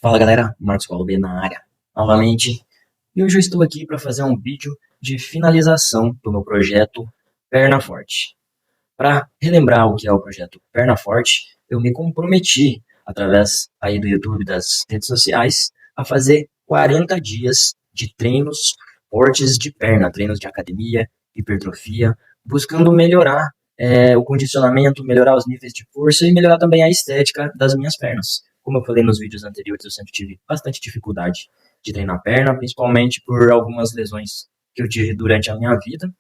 Fala galera, Marcos Paulo B na área novamente, e hoje eu estou aqui para fazer um vídeo de finalização do meu projeto Perna Forte. Para relembrar o que é o projeto Perna Forte, eu me comprometi através aí do YouTube e das redes sociais a fazer 40 dias de treinos fortes de perna, treinos de academia, hipertrofia, buscando melhorar o condicionamento, melhorar os níveis de força e melhorar também a estética das minhas pernas. Como eu falei nos vídeos anteriores, eu sempre tive bastante dificuldade de treinar perna, principalmente por algumas lesões que eu tive durante a minha vida.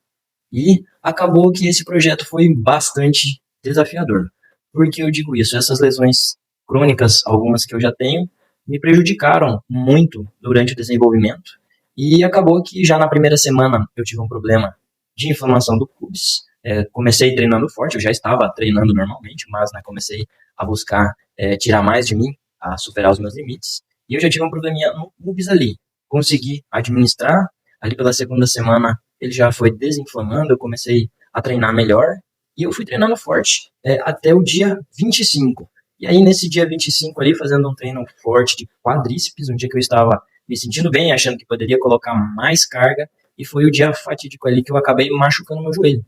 E acabou que esse projeto foi bastante desafiador. Por que eu digo isso? Essas lesões crônicas, algumas que eu já tenho, me prejudicaram muito durante o desenvolvimento. E acabou que já na primeira semana eu tive um problema de inflamação do pubis. Comecei treinando forte, eu já estava treinando normalmente, mas comecei a buscar tirar mais de mim, a superar os meus limites. E eu já tive um probleminha no pubis ali. Consegui administrar, ali pela segunda semana ele já foi desinflamando, eu comecei a treinar melhor e eu fui treinando forte até o dia 25. E aí nesse dia 25 ali, fazendo um treino forte de quadríceps, um dia que eu estava me sentindo bem, achando que poderia colocar mais carga, e foi o dia fatídico ali que eu acabei machucando meu joelho.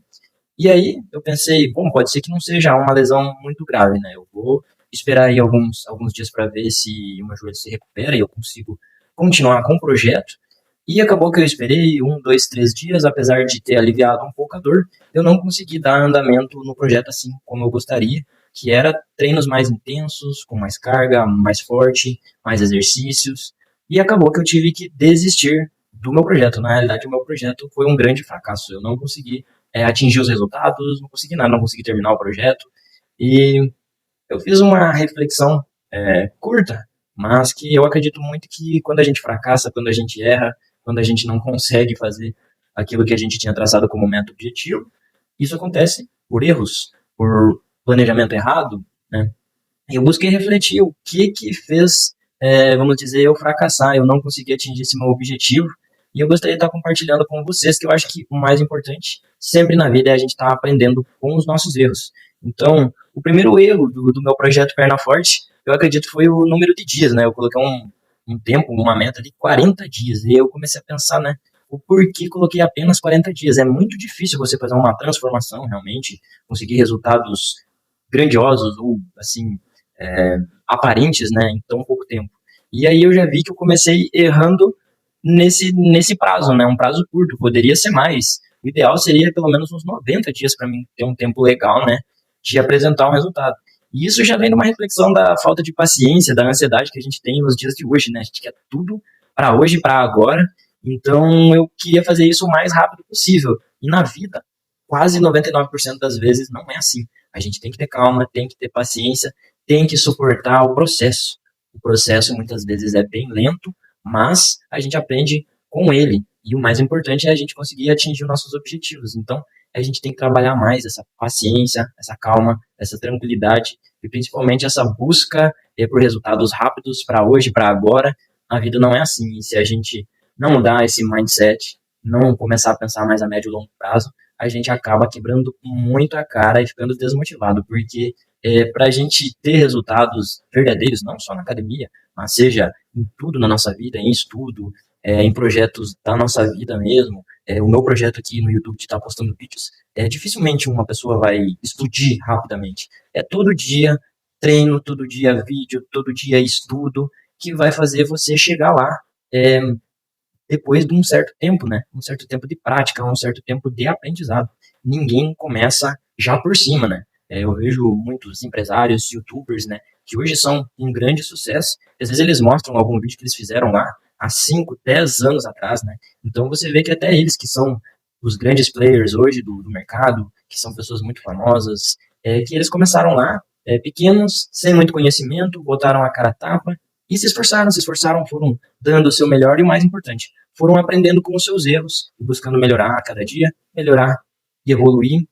E aí eu pensei, bom, pode ser que não seja uma lesão muito grave, né? Eu vou esperar aí alguns dias para ver se o meu joelho se recupera e eu consigo continuar com o projeto. E acabou que eu esperei 1, 2, 3 dias, apesar de ter aliviado um pouco a dor, eu não consegui dar andamento no projeto assim como eu gostaria, que era treinos mais intensos, com mais carga, mais forte, mais exercícios, e acabou que eu tive que desistir do meu projeto. Na realidade, o meu projeto foi um grande fracasso, eu não consegui atingir os resultados, não consegui nada, não consegui terminar o projeto, e eu fiz uma reflexão curta, mas que eu acredito muito que quando a gente fracassa, quando a gente erra, quando a gente não consegue fazer aquilo que a gente tinha traçado como meta objetivo, isso acontece por erros, por planejamento errado, né? E eu busquei refletir o que fez, vamos dizer, eu fracassar, eu não conseguir atingir esse meu objetivo, e eu gostaria de estar compartilhando com vocês que eu acho que o mais importante sempre na vida é a gente estar aprendendo com os nossos erros. Então, o primeiro erro do meu projeto Perna Forte, eu acredito, foi o número de dias, né? Eu coloquei um tempo, uma meta de 40 dias, e eu comecei a pensar, né? O porquê coloquei apenas 40 dias. É muito difícil você fazer uma transformação, realmente, conseguir resultados grandiosos ou, assim, aparentes, né, em tão pouco tempo. E aí eu já vi que eu comecei errando nesse prazo, né, um prazo curto, poderia ser mais. O ideal seria pelo menos uns 90 dias para mim ter um tempo legal, né, de apresentar um resultado. E isso já vem de uma reflexão da falta de paciência, da ansiedade que a gente tem nos dias de hoje, né, a gente quer tudo para hoje, para agora, então eu queria fazer isso o mais rápido possível. E na vida, quase 99% das vezes não é assim. A gente tem que ter calma, tem que ter paciência, tem que suportar o processo. O processo muitas vezes é bem lento, mas a gente aprende com ele. E o mais importante é a gente conseguir atingir os nossos objetivos. Então, a gente tem que trabalhar mais essa paciência, essa calma, essa tranquilidade e principalmente essa busca por resultados rápidos para hoje, para agora. A vida não é assim. E se a gente não mudar esse mindset, não começar a pensar mais a médio e longo prazo, a gente acaba quebrando muito a cara e ficando desmotivado, porque para a gente ter resultados verdadeiros, não só na academia, mas seja em tudo na nossa vida, em estudo, em projetos da nossa vida mesmo, o meu projeto aqui no YouTube de estar postando vídeos, dificilmente uma pessoa vai explodir rapidamente. É todo dia treino, todo dia vídeo, todo dia estudo, que vai fazer você chegar lá depois de um certo tempo, né? Um certo tempo de prática, um certo tempo de aprendizado. Ninguém começa já por cima, né? Eu vejo muitos empresários, youtubers, né? Que hoje são um grande sucesso. Às vezes eles mostram algum vídeo que eles fizeram lá há 5, 10 anos atrás, né? Então você vê que até eles que são os grandes players hoje do mercado, que são pessoas muito famosas, que eles começaram lá, pequenos, sem muito conhecimento, botaram a cara a tapa e se esforçaram, foram dando o seu melhor e o mais importante, foram aprendendo com os seus erros e buscando melhorar a cada dia, melhorar e evoluir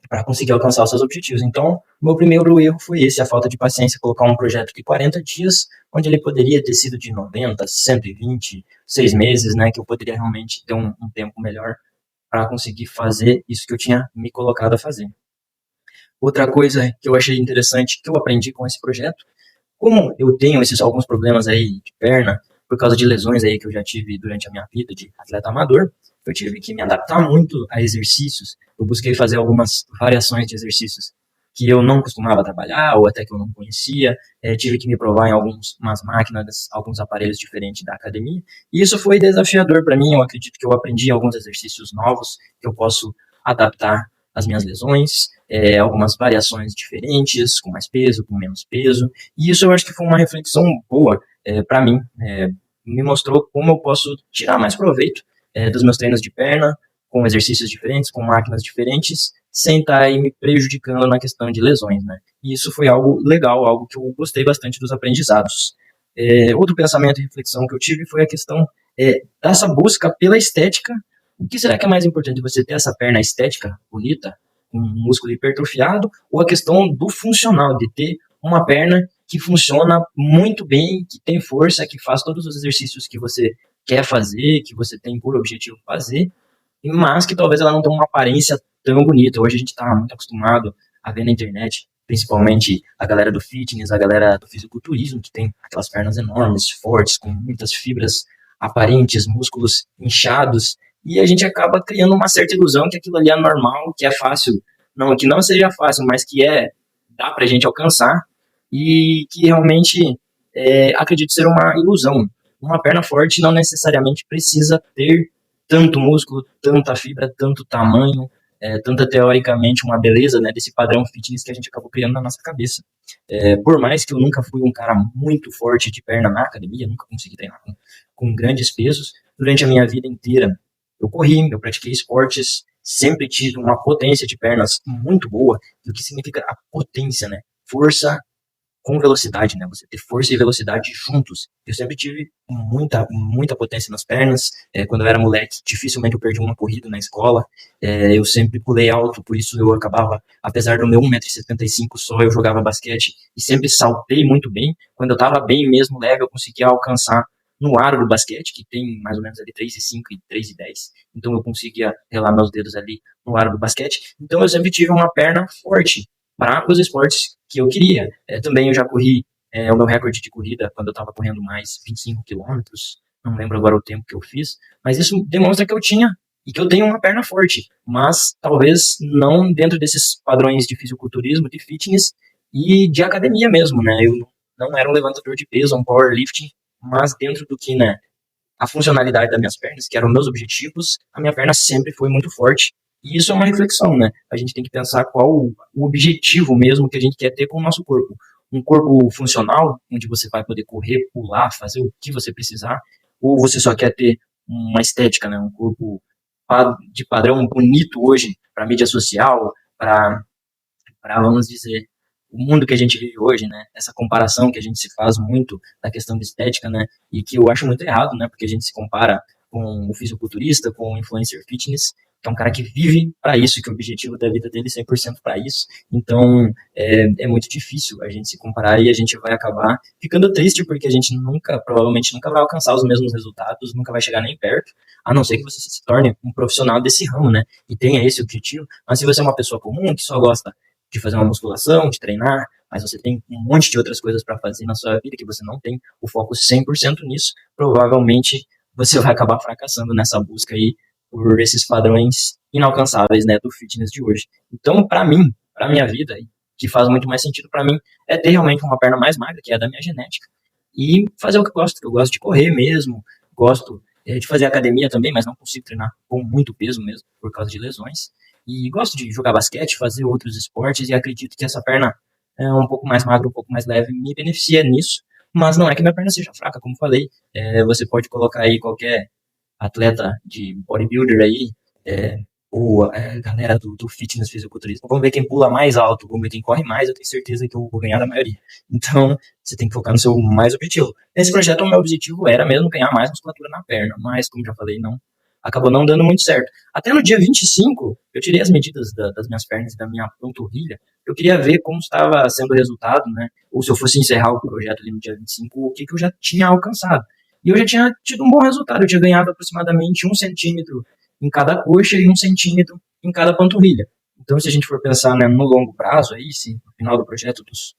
para conseguir alcançar os seus objetivos. Então, o meu primeiro erro foi esse, a falta de paciência, colocar um projeto de 40 dias, onde ele poderia ter sido de 90, 120, 6 meses, né, que eu poderia realmente ter um tempo melhor para conseguir fazer isso que eu tinha me colocado a fazer. Outra coisa que eu achei interessante, que eu aprendi com esse projeto, Como eu tenho esses alguns problemas aí de perna, por causa de lesões aí que eu já tive durante a minha vida de atleta amador, eu tive que me adaptar muito a exercícios. Eu busquei fazer algumas variações de exercícios que eu não costumava trabalhar ou até que eu não conhecia. Tive que me provar em algumas máquinas, alguns aparelhos diferentes da academia. E isso foi desafiador para mim. Eu acredito que eu aprendi alguns exercícios novos que eu posso adaptar às minhas lesões, algumas variações diferentes, com mais peso, com menos peso. E isso eu acho que foi uma reflexão boa para mim. Me mostrou como eu posso tirar mais proveito dos meus treinos de perna, com exercícios diferentes, com máquinas diferentes, sem estar aí me prejudicando na questão de lesões, né? E isso foi algo legal, algo que eu gostei bastante dos aprendizados. Outro pensamento e reflexão que eu tive foi a questão dessa busca pela estética. O que será que é mais importante, você ter essa perna estética, bonita, com um músculo hipertrofiado, ou a questão do funcional, de ter uma perna que funciona muito bem, que tem força, que faz todos os exercícios que você quer fazer, que você tem por objetivo fazer, mas que talvez ela não tenha uma aparência tão bonita. Hoje a gente está muito acostumado a ver na internet, principalmente a galera do fitness, a galera do fisiculturismo, que tem aquelas pernas enormes, fortes, com muitas fibras aparentes, músculos inchados, e a gente acaba criando uma certa ilusão que aquilo ali é normal, que é fácil. Não, que não seja fácil, mas que dá pra gente alcançar, e que realmente acredito ser uma ilusão. Uma perna forte não necessariamente precisa ter tanto músculo, tanta fibra, tanto tamanho, tanta teoricamente uma beleza, né, desse padrão fitness que a gente acabou criando na nossa cabeça. Por mais que eu nunca fui um cara muito forte de perna na academia, nunca consegui treinar com grandes pesos, durante a minha vida inteira eu corri, eu pratiquei esportes, sempre tive uma potência de pernas muito boa. E o que significa a potência, né? Força com velocidade, né? Você ter força e velocidade juntos. Eu sempre tive muita potência nas pernas. Quando eu era moleque, dificilmente eu perdi uma corrida na escola. Eu sempre pulei alto, por isso eu acabava, apesar do meu 1,75 m só, eu jogava basquete e sempre saltei muito bem. Quando eu estava bem mesmo leve, eu conseguia alcançar no aro do basquete, que tem mais ou menos ali 3,5 e 3,10. Então eu conseguia relar meus dedos ali no aro do basquete. Então eu sempre tive uma perna forte para os esportes que eu queria. Também eu já corri o meu recorde de corrida quando eu estava correndo mais 25 quilômetros, não lembro agora o tempo que eu fiz, mas isso demonstra que eu tinha e que eu tenho uma perna forte, mas talvez não dentro desses padrões de fisiculturismo, de fitness e de academia mesmo, né? Eu não era um levantador de peso, um powerlifting, mas dentro do que, né, a funcionalidade das minhas pernas, que eram meus objetivos, a minha perna sempre foi muito forte. E isso é uma reflexão, né? A gente tem que pensar qual o objetivo mesmo que a gente quer ter com o nosso corpo. Um corpo funcional, onde você vai poder correr, pular, fazer o que você precisar, ou você só quer ter uma estética, né? Um corpo de padrão bonito hoje para mídia social, para, vamos dizer, o mundo que a gente vive hoje, né? Essa comparação que a gente se faz muito da questão de estética, né? E que eu acho muito errado, né? Porque a gente se compara com o fisiculturista, com o influencer fitness, que é um cara que vive para isso, que o objetivo da vida dele é 100% para isso. Então, é muito difícil a gente se comparar e a gente vai acabar ficando triste porque a gente provavelmente nunca vai alcançar os mesmos resultados, nunca vai chegar nem perto, a não ser que você se torne um profissional desse ramo, né? E tenha esse objetivo. Mas se você é uma pessoa comum que só gosta de fazer uma musculação, de treinar, mas você tem um monte de outras coisas para fazer na sua vida que você não tem o foco 100% nisso, provavelmente você vai acabar fracassando nessa busca aí por esses padrões inalcançáveis, né, do fitness de hoje. Então, para mim, para minha vida, que faz muito mais sentido para mim, é ter realmente uma perna mais magra, que é a da minha genética, e fazer o que eu gosto. Eu gosto de correr mesmo, gosto de fazer academia também, mas não consigo treinar com muito peso mesmo, por causa de lesões. E gosto de jogar basquete, fazer outros esportes, e acredito que essa perna um pouco mais magra, um pouco mais leve, me beneficia nisso. Mas não é que minha perna seja fraca, como falei. Você pode colocar aí qualquer atleta de bodybuilder aí, ou a galera do fitness fisiculturismo. Vamos ver quem pula mais alto, vamos ver quem corre mais, eu tenho certeza que eu vou ganhar da maioria. Então, você tem que focar no seu mais objetivo. Nesse projeto, o meu objetivo era mesmo ganhar mais musculatura na perna, mas, como já falei, acabou não dando muito certo. Até no dia 25, eu tirei as medidas das minhas pernas e da minha panturrilha. Eu queria ver como estava sendo o resultado, né? Ou se eu fosse encerrar o projeto ali no dia 25, o que eu já tinha alcançado. E eu já tinha tido um bom resultado. Eu tinha ganhado aproximadamente 1 centímetro em cada coxa e 1 centímetro em cada panturrilha. Então, se a gente for pensar, né, no longo prazo, aí, se no final do projeto dos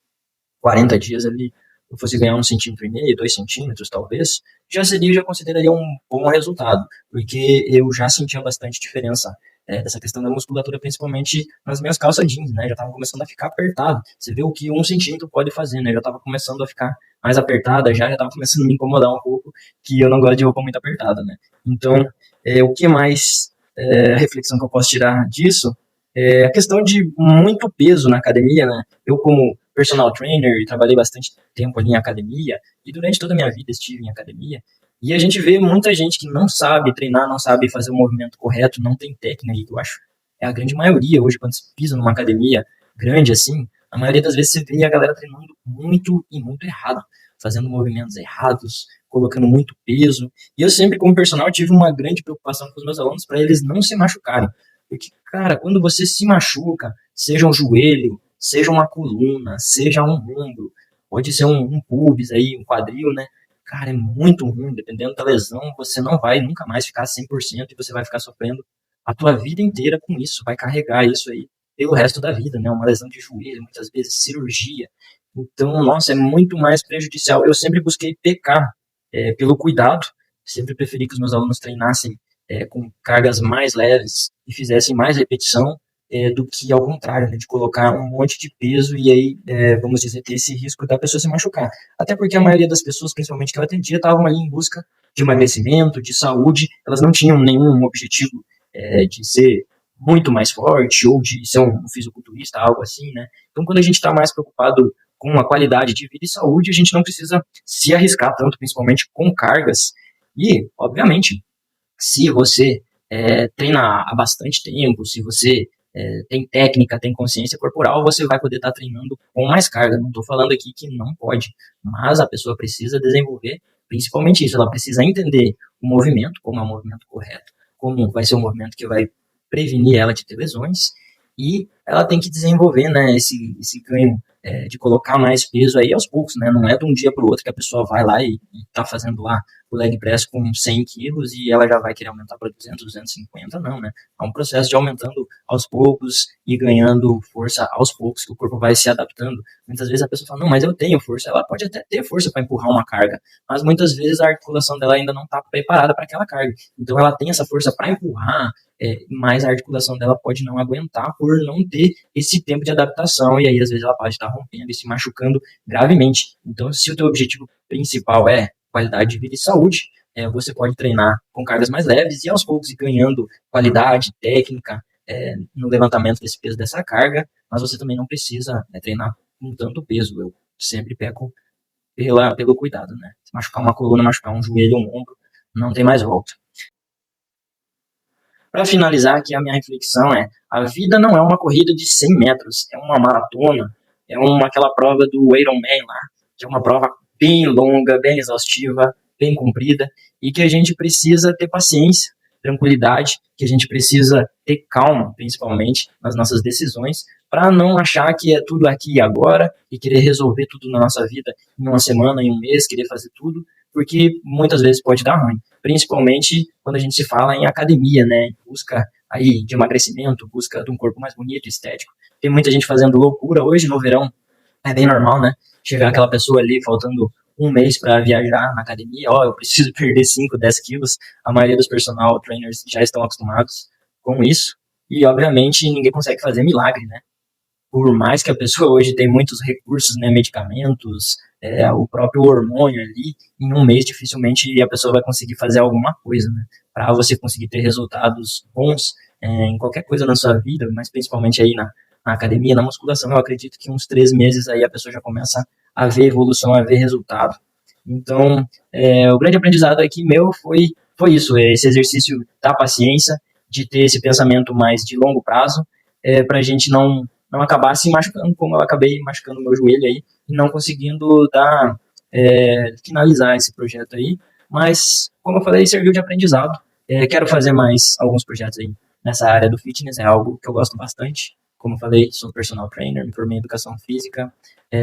40 dias ali, eu fosse ganhar 1,5 cm, 2 cm talvez, já consideraria um bom resultado, porque eu já sentia bastante diferença dessa questão da musculatura, principalmente nas minhas calças jeans, né? Já estava começando a ficar apertado. Você vê o que 1 cm pode fazer, né? Já estava começando a ficar mais apertada, já estava começando a me incomodar um pouco, que eu não gosto de roupa muito apertada, né? Então, o que mais a reflexão que eu posso tirar disso é a questão de muito peso na academia, né? Eu, como personal trainer, trabalhei bastante tempo ali em academia, e durante toda a minha vida estive em academia, e a gente vê muita gente que não sabe treinar, não sabe fazer o movimento correto, não tem técnica, que eu acho é a grande maioria hoje, quando você pisa numa academia grande assim, a maioria das vezes você vê a galera treinando muito e muito errado, fazendo movimentos errados, colocando muito peso. E eu sempre, como personal, tive uma grande preocupação com os meus alunos para eles não se machucarem. Porque, cara, quando você se machuca, seja um joelho, seja uma coluna, seja um ombro, pode ser um pubis aí, um quadril, né? Cara, é muito ruim, dependendo da lesão, você não vai nunca mais ficar 100% e você vai ficar sofrendo a tua vida inteira com isso, vai carregar isso aí pelo resto da vida, né? Uma lesão de joelho, muitas vezes cirurgia. Então, nossa, é muito mais prejudicial. Eu sempre busquei pecar pelo cuidado, sempre preferi que os meus alunos treinassem com cargas mais leves e fizessem mais repetição do que ao contrário, né, de colocar um monte de peso e aí, vamos dizer, ter esse risco da pessoa se machucar. Até porque a maioria das pessoas, principalmente que eu atendia, estavam ali em busca de emagrecimento, de saúde, elas não tinham nenhum objetivo de ser muito mais forte ou de ser um fisiculturista, algo assim, né? Então, quando a gente está mais preocupado com a qualidade de vida e saúde, a gente não precisa se arriscar tanto, principalmente com cargas. E, obviamente, se você treina há bastante tempo, se você tem técnica, tem consciência corporal, você vai poder estar treinando com mais carga. Não estou falando aqui que não pode, mas a pessoa precisa desenvolver principalmente isso. Ela precisa entender o movimento, como é o movimento correto, como vai ser o movimento que vai prevenir ela de ter lesões, e ela tem que desenvolver, né, esse ganho de colocar mais peso aí aos poucos, né? Não é de um dia para o outro que a pessoa vai lá e tá fazendo lá o leg press com 100 quilos e ela já vai querer aumentar para 200, 250, não, né? É um processo de aumentando aos poucos e ganhando força aos poucos, que o corpo vai se adaptando. Muitas vezes a pessoa fala, não, mas eu tenho força. Ela pode até ter força para empurrar uma carga, mas muitas vezes a articulação dela ainda não está preparada para aquela carga. Então ela tem essa força para empurrar, mas a articulação dela pode não aguentar por não ter esse tempo de adaptação, e aí às vezes ela pode estar rompendo e se machucando gravemente. Então, se o teu objetivo principal é qualidade de vida e saúde, você pode treinar com cargas mais leves e aos poucos ir ganhando qualidade, técnica no levantamento desse peso dessa carga, mas você também não precisa treinar com tanto peso. Eu sempre peco pelo cuidado, né? Se machucar uma coluna, machucar um joelho, um ombro, não tem mais volta. Para finalizar aqui, a minha reflexão a vida não é uma corrida de 100 metros, é uma maratona, aquela prova do Ironman lá, que é uma prova bem longa, bem exaustiva, bem comprida, e que a gente precisa ter paciência, tranquilidade, que a gente precisa ter calma, principalmente, nas nossas decisões, para não achar que é tudo aqui e agora, e querer resolver tudo na nossa vida em uma semana, em um mês, querer fazer tudo, porque muitas vezes pode dar ruim, principalmente quando a gente se fala em academia, né, busca aí de emagrecimento, busca de um corpo mais bonito, estético. Tem muita gente fazendo loucura hoje no verão, é bem normal, né, chegar aquela pessoa ali faltando um mês para viajar na academia, eu preciso perder 5, 10 quilos, a maioria dos personal trainers já estão acostumados com isso, e obviamente ninguém consegue fazer milagre, né, por mais que a pessoa hoje tenha muitos recursos, né, medicamentos, o próprio hormônio ali, em um mês dificilmente a pessoa vai conseguir fazer alguma coisa, né? Para você conseguir ter resultados bons em qualquer coisa na sua vida, mas principalmente aí na academia, na musculação, eu acredito que uns 3 meses aí a pessoa já começa a ver evolução, a ver resultado. Então, o grande aprendizado aqui meu foi isso, esse exercício da paciência, de ter esse pensamento mais de longo prazo, para a gente não acabar se machucando, como eu acabei machucando meu joelho aí, e não conseguindo finalizar esse projeto aí, mas, como eu falei, serviu de aprendizado. Quero fazer mais alguns projetos aí nessa área do fitness, é algo que eu gosto bastante. Como eu falei, sou personal trainer, me formei em educação física,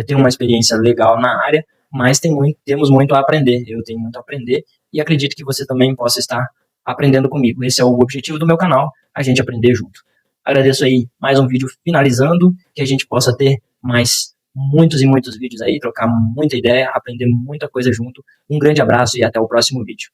tenho uma experiência legal na área, mas temos muito a aprender, eu tenho muito a aprender, e acredito que você também possa estar aprendendo comigo. Esse é o objetivo do meu canal, a gente aprender junto. Agradeço aí mais um vídeo finalizando, que a gente possa ter mais muitos e muitos vídeos aí, trocar muita ideia, aprender muita coisa junto. Um grande abraço e até o próximo vídeo.